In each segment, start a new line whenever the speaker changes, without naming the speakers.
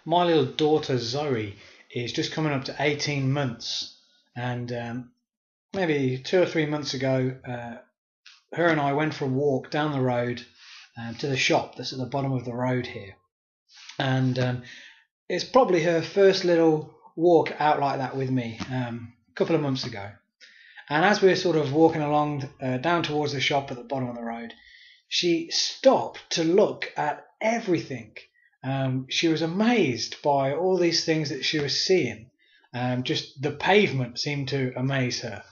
My little daughter Zoe is just coming up to 18 months, and maybe 2 or 3 months ago, her and I went for a walk down the road to the shop that's at the bottom of the road here. And it's probably her first little walk out like that with me a couple of months ago. And as we were sort of walking along down towards the shop at the bottom of the road, she stopped to look at everything. She was amazed by all these things that she was seeing. Just the pavement seemed to amaze her.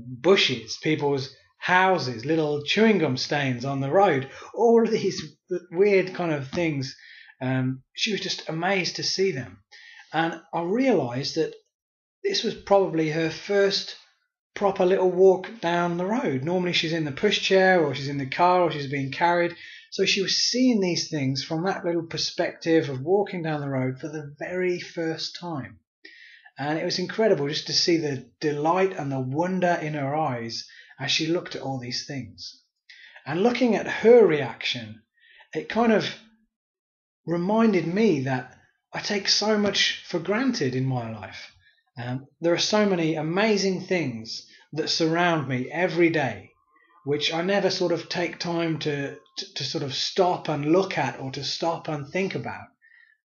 Bushes, people's houses, little chewing gum stains on the road, all of these weird kind of things. She was just amazed to see them. And I realised that this was probably her first proper little walk down the road. Normally she's in the pushchair, or she's in the car, or she's being carried. So she was seeing these things from that little perspective of walking down the road for the very first time. And it was incredible just to see the delight and the wonder in her eyes as she looked at all these things. And looking at her reaction, it kind of reminded me that I take so much for granted in my life. There are so many amazing things that surround me every day, which I never sort of take time to sort of stop and look at, or to stop and think about.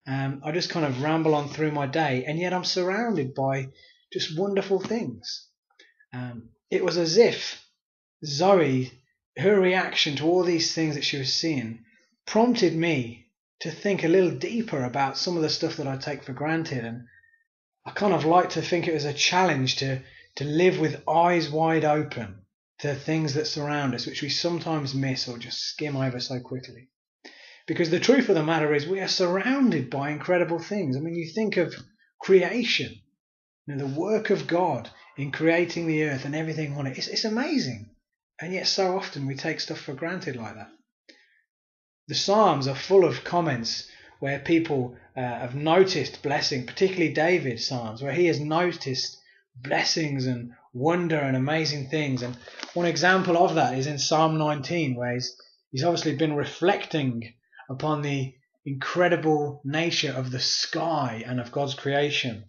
I just kind of ramble on through my day, and yet I'm surrounded by just wonderful things. It was as if Zoe, her reaction to all these things that she was seeing, prompted me to think a little deeper about some of the stuff that I take for granted. And I kind of like to think it was a challenge to live with eyes wide open to things that surround us, which we sometimes miss or just skim over so quickly. Because the truth of the matter is, we are surrounded by incredible things. I mean, you think of creation, the work of God in creating the earth and everything on it. It's amazing. And yet so often we take stuff for granted like that. The Psalms are full of comments where people have noticed blessing, particularly David's Psalms, where he has noticed blessings and wonder and amazing things. And one example of that is in Psalm 19, where he's obviously been reflecting upon the incredible nature of the sky and of God's creation.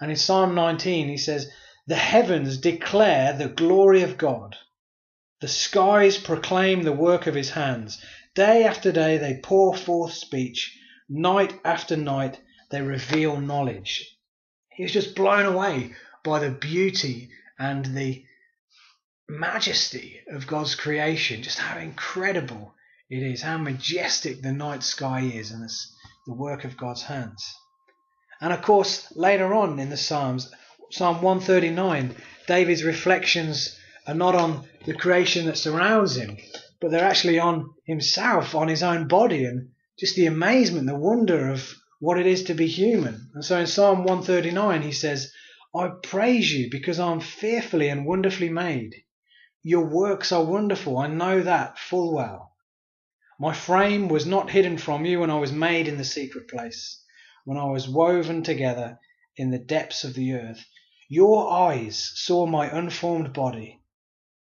And in Psalm 19 he says, "The heavens declare the glory of God. The skies proclaim the work of his hands. Day after day they pour forth speech. Night after night they reveal knowledge." He was just blown away by the beauty and the majesty of God's creation, just how incredible it is, how majestic the night sky is, and it's the work of God's hands. And of course, later on in the Psalms, Psalm 139, David's reflections are not on the creation that surrounds him, but they're actually on himself, on his own body, and just the amazement, the wonder of what it is to be human. And so in Psalm 139 he says, "I praise you because I'm fearfully and wonderfully made. Your works are wonderful, I know that full well. My frame was not hidden from you when I was made in the secret place, when I was woven together in the depths of the earth. Your eyes saw my unformed body.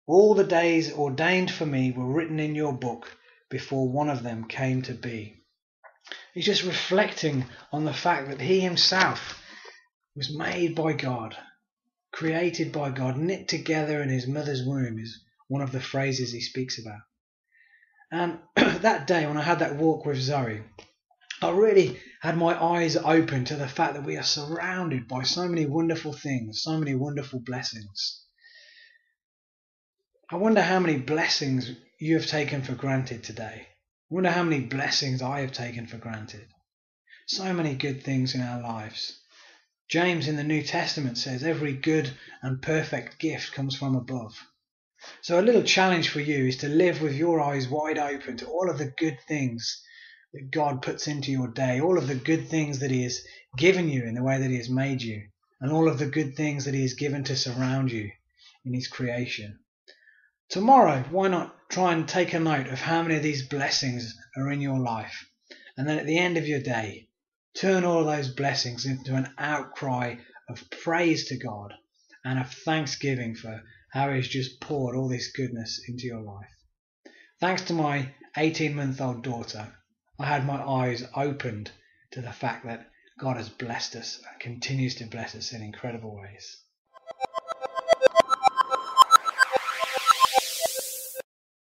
All the days ordained for me were written in your book before one of them came to be." He's just reflecting on the fact that he himself was made by God, created by God, knit together in his mother's womb is one of the phrases he speaks about. And that day when I had that walk with Zoe, I really had my eyes open to the fact that we are surrounded by so many wonderful things, so many wonderful blessings. I wonder how many blessings you have taken for granted today. I wonder how many blessings I have taken for granted. So many good things in our lives. James in the New Testament says every good and perfect gift comes from above. So a little challenge for you is to live with your eyes wide open to all of the good things that God puts into your day, all of the good things that he has given you in the way that he has made you, and all of the good things that he has given to surround you in his creation. Tomorrow, why not try and take a note of how many of these blessings are in your life, and then at the end of your day, turn all of those blessings into an outcry of praise to God and of thanksgiving for how he's just poured all this goodness into your life. Thanks to my 18-month-old daughter, I had my eyes opened to the fact that God has blessed us and continues to bless us in incredible ways.